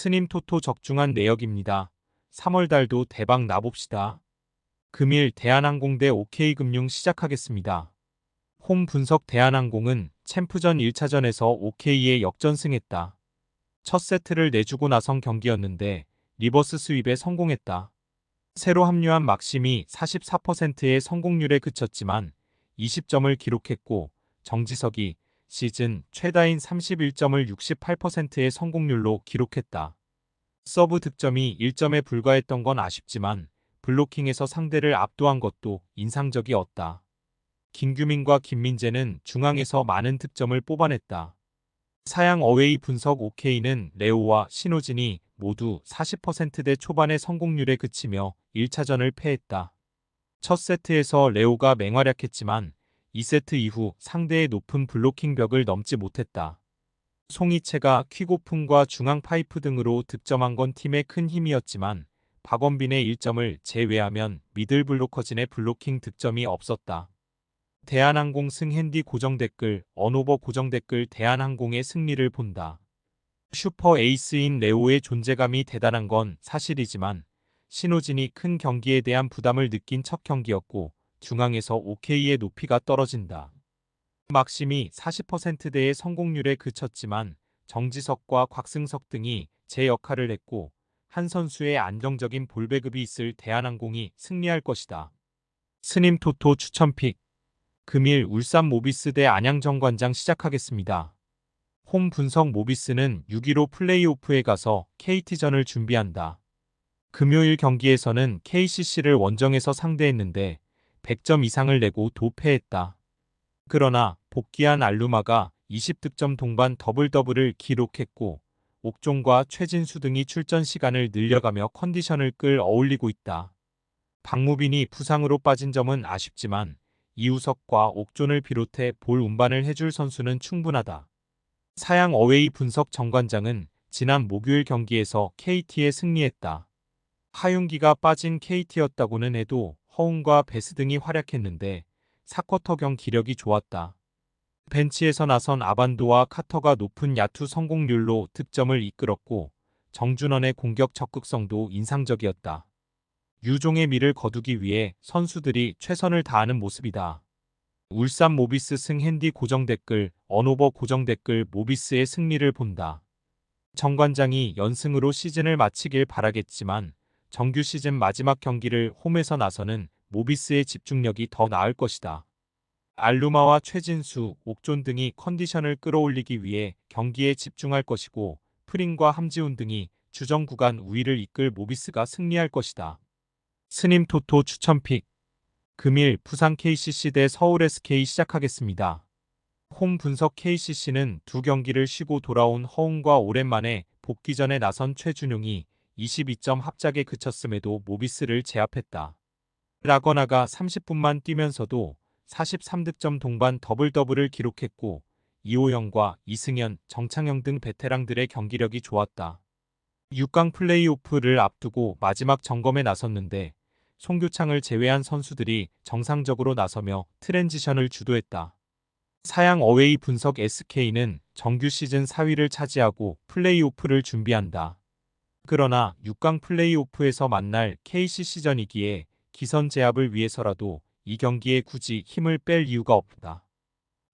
스님 토토 적중한 내역입니다. 3월 달도 대박 나봅시다. 금일 대한항공 대 OK금융 시작하겠습니다. 홈 분석 대한항공은 챔프전 1차전에서 OK에 역전승했다. 첫 세트를 내주고 나선 경기였는데 리버스 스윕에 성공했다. 새로 합류한 막심이 44%의 성공률에 그쳤지만 20점을 기록했고 정지석이 시즌 최다인 31점을 68%의 성공률로 기록했다. 서브 득점이 1점에 불과했던 건 아쉽지만 블로킹에서 상대를 압도한 것도 인상적이었다. 김규민과 김민재는 중앙에서 많은 득점을 뽑아냈다. 사양 어웨이 분석 OK는 레오와 신호진이 모두 40%대 초반의 성공률에 그치며 1차전을 패했다. 첫 세트에서 레오가 맹활약했지만 2세트 이후 상대의 높은 블로킹 벽을 넘지 못했다. 송이채가 퀵오픈과 중앙 파이프 등으로 득점한 건 팀의 큰 힘이었지만 박원빈의 1점을 제외하면 미들 블로커진의 블로킹 득점이 없었다. 대한항공 승핸디 고정 댓글 언오버 고정 댓글 대한항공의 승리를 본다. 슈퍼 에이스인 레오의 존재감이 대단한 건 사실이지만 신호진이 큰 경기에 대한 부담을 느낀 첫 경기였고 중앙에서 OK의 높이가 떨어진다. 막심이 40%대의 성공률에 그쳤지만 정지석과 곽승석 등이 제 역할을 했고 한 선수의 안정적인 볼 배급이 있을 대한항공이 승리할 것이다. 스님 토토 추천픽 금일 울산 모비스 대 안양 정관장 시작하겠습니다. 홈 분석 모비스는 6.15 플레이오프에 가서 KT전을 준비한다. 금요일 경기에서는 KCC를 원정에서 상대했는데 100점 이상을 내고 도패했다. 그러나 복귀한 알루마가 20득점 동반 더블더블을 기록했고 옥종과 최진수 등이 출전 시간을 늘려가며 컨디션을 끌어올리고 있다. 박무빈이 부상으로 빠진 점은 아쉽지만 이우석과 옥존을 비롯해 볼 운반을 해줄 선수는 충분하다. 사양 어웨이 분석 정관장은 지난 목요일 경기에서 KT에 승리했다. 하윤기가 빠진 KT였다고는 해도 허웅과 베스 등이 활약했는데 4쿼터경 기력이 좋았다. 벤치에서 나선 아반도와 카터가 높은 야투 성공률로 득점을 이끌었고 정준원의 공격 적극성도 인상적이었다. 유종의 미를 거두기 위해 선수들이 최선을 다하는 모습이다. 울산 모비스 승핸디 고정 댓글 언오버 고정 댓글 모비스의 승리를 본다. 정관장이 연승으로 시즌을 마치길 바라겠지만 정규 시즌 마지막 경기를 홈에서 나서는 모비스의 집중력이 더 나을 것이다. 알루마와 최진수, 옥존 등이 컨디션을 끌어올리기 위해 경기에 집중할 것이고 프린과 함지훈 등이 주정 구간 우위를 이끌 모비스가 승리할 것이다. 스님 토토 추천픽 금일 부산 KCC 대 서울 SK 시작하겠습니다. 홈 분석 KCC는 두 경기를 쉬고 돌아온 허웅과 오랜만에 복귀전에 나선 최준용이 22점 합작에 그쳤음에도 모비스를 제압했다. 라거나가 30분만 뛰면서도 43득점 동반 더블더블을 기록했고 이호영과 이승현, 정창영 등 베테랑들의 경기력이 좋았다. 6강 플레이오프를 앞두고 마지막 점검에 나섰는데 송교창을 제외한 선수들이 정상적으로 나서며 트랜지션을 주도했다. 사양 어웨이 분석 SK는 정규 시즌 4위를 차지하고 플레이오프를 준비한다. 그러나 6강 플레이오프에서 만날 KCC전이기에 기선 제압을 위해서라도 이 경기에 굳이 힘을 뺄 이유가 없다.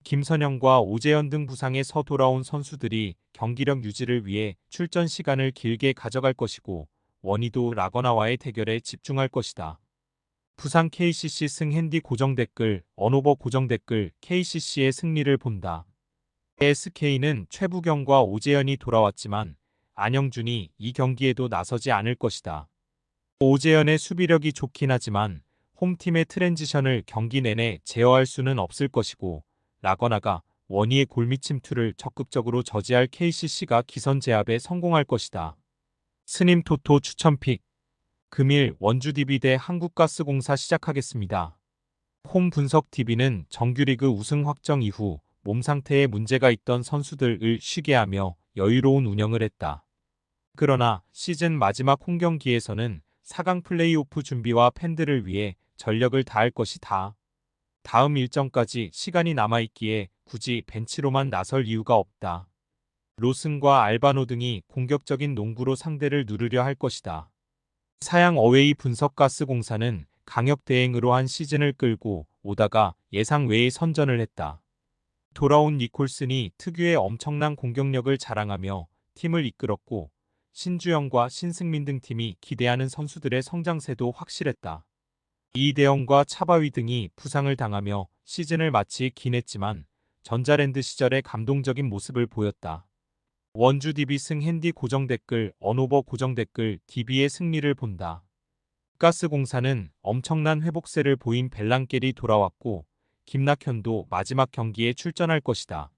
김선영과 오재현 등 부상에서 돌아온 선수들이 경기력 유지를 위해 출전 시간을 길게 가져갈 것이고 원희도 라거나와의 대결에 집중할 것이다. 부산 KCC 승핸디 고정 댓글 언오버 고정 댓글 KCC의 승리를 본다. SK는 최부경과 오재현이 돌아왔지만 안영준이 이 경기에도 나서지 않을 것이다. 오재현의 수비력이 좋긴 하지만 홈팀의 트랜지션을 경기 내내 제어할 수는 없을 것이고 라거나가 원희의 골밑 침투를 적극적으로 저지할 KCC가 기선 제압에 성공할 것이다. 스님 토토 추천픽 금일 원주 DB 대 한국가스공사 시작하겠습니다. 홈 분석 DB는 정규리그 우승 확정 이후 몸 상태에 문제가 있던 선수들을 쉬게 하며 여유로운 운영을 했다. 그러나 시즌 마지막 홈 경기에서는 4강 플레이오프 준비와 팬들을 위해 전력을 다할 것이다. 다음 일정까지 시간이 남아있기에 굳이 벤치로만 나설 이유가 없다. 로슨과 알바노 등이 공격적인 농구로 상대를 누르려 할 것이다. 사양 어웨이 분석가스공사는 강력 대행으로 한 시즌을 끌고 오다가 예상 외의 선전을 했다. 돌아온 니콜슨이 특유의 엄청난 공격력을 자랑하며 팀을 이끌었고 신주영과 신승민 등 팀이 기대하는 선수들의 성장세도 확실했다. 이대영과 차바위 등이 부상을 당하며 시즌을 마치 기냈지만 전자랜드 시절의 감동적인 모습을 보였다. 원주 DB 승 핸디 고정 댓글 언오버 고정 댓글 DB의 승리를 본다. 가스공사는 엄청난 회복세를 보인 벨랑겔이 돌아왔고 김낙현도 마지막 경기에 출전할 것이다.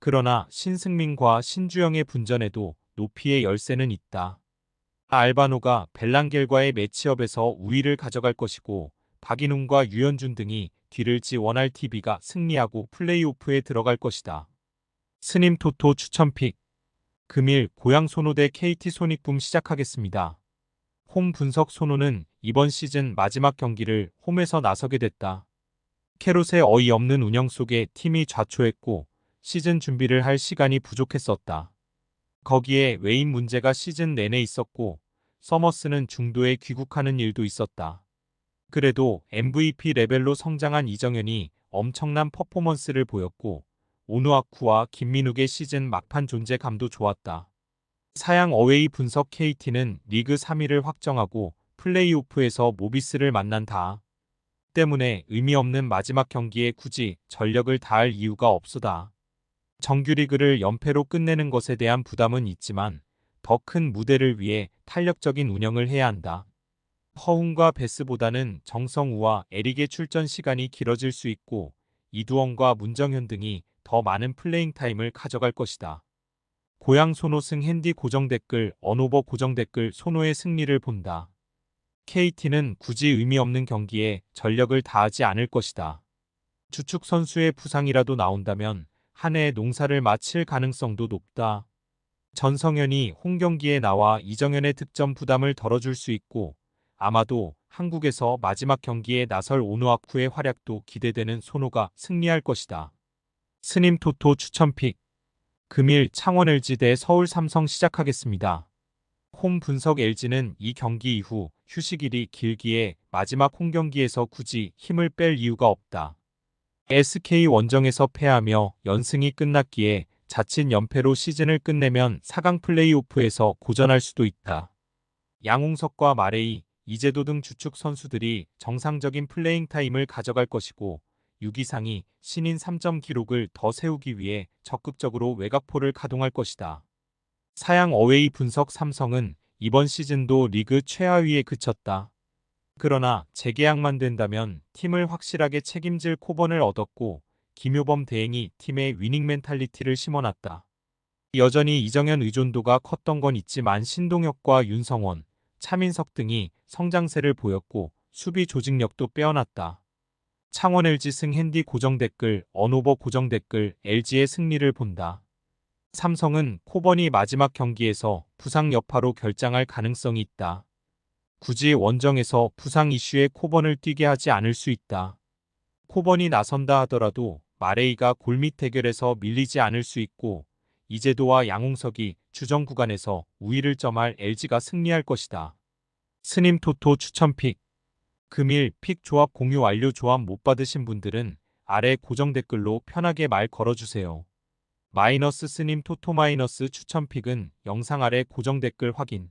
그러나 신승민과 신주영의 분전에도 높이의 열세는 있다. 알바노가 벨랑겔과의 매치업에서 우위를 가져갈 것이고 박인웅과 유현준 등이 뒤를 지원할 TV가 승리하고 플레이오프에 들어갈 것이다. 스님 토토 추천픽 금일 고양 소노 대 KT 소닉붐 시작하겠습니다. 홈 분석 소노는 이번 시즌 마지막 경기를 홈에서 나서게 됐다. 캐롯의 어이없는 운영 속에 팀이 좌초했고 시즌 준비를 할 시간이 부족했었다. 거기에 외인 문제가 시즌 내내 있었고 서머스는 중도에 귀국하는 일도 있었다. 그래도 MVP 레벨로 성장한 이정현이 엄청난 퍼포먼스를 보였고 오누아쿠와 김민욱의 시즌 막판 존재감도 좋았다. 사양 어웨이 분석 KT는 리그 3위를 확정하고 플레이오프에서 모비스를 만난다. 때문에 의미 없는 마지막 경기에 굳이 전력을 다할 이유가 없어다. 정규리그를 연패로 끝내는 것에 대한 부담은 있지만 더 큰 무대를 위해 탄력적인 운영을 해야 한다. 허훈과 베스보다는 정성우와 에릭의 출전 시간이 길어질 수 있고 이두원과 문정현 등이 더 많은 플레잉 타임을 가져갈 것이다. 고양 소노 승 핸디 고정 댓글 언오버 고정 댓글 소노의 승리를 본다. KT는 굳이 의미 없는 경기에 전력을 다하지 않을 것이다. 주축 선수의 부상이라도 나온다면 한 해의 농사를 마칠 가능성도 높다. 전성현이 홈 경기에 나와 이정현의 득점 부담을 덜어줄 수 있고 아마도 한국에서 마지막 경기에 나설 오누아쿠의 활약도 기대되는 소노가 승리할 것이다. 스님 토토 추천픽 금일 창원 LG 대 서울 삼성 시작하겠습니다. 홈 분석 LG는 이 경기 이후 휴식일이 길기에 마지막 홈 경기에서 굳이 힘을 뺄 이유가 없다. SK 원정에서 패하며 연승이 끝났기에 자칫 연패로 시즌을 끝내면 4강 플레이오프에서 고전할 수도 있다. 양홍석과 마레이, 이재도 등 주축 선수들이 정상적인 플레잉 타임을 가져갈 것이고 6위상이 신인 3점 기록을 더 세우기 위해 적극적으로 외곽포를 가동할 것이다. 사양 어웨이 분석 삼성은 이번 시즌도 리그 최하위에 그쳤다. 그러나 재계약만 된다면 팀을 확실하게 책임질 코번을 얻었고 김효범 대행이 팀의 위닝 멘탈리티를 심어놨다. 여전히 이정현 의존도가 컸던 건 있지만 신동혁과 윤성원, 차민석 등이 성장세를 보였고 수비 조직력도 빼어났다. 창원 LG 승 핸디 고정 댓글 언오버 고정 댓글 LG의 승리를 본다. 삼성은 코번이 마지막 경기에서 부상 여파로 결장할 가능성이 있다. 굳이 원정에서 부상 이슈에 코번을 뛰게 하지 않을 수 있다. 코번이 나선다 하더라도 마레이가 골밑 대결에서 밀리지 않을 수 있고 이재도와 양홍석이 주정 구간에서 우위를 점할 LG가 승리할 것이다. 스님 토토 추천픽 금일 픽 조합 공유 완료. 조합 못 받으신 분들은 아래 고정 댓글로 편하게 말 걸어주세요. 마이너스 스님 토토 마이너스 추천픽은 영상 아래 고정 댓글 확인.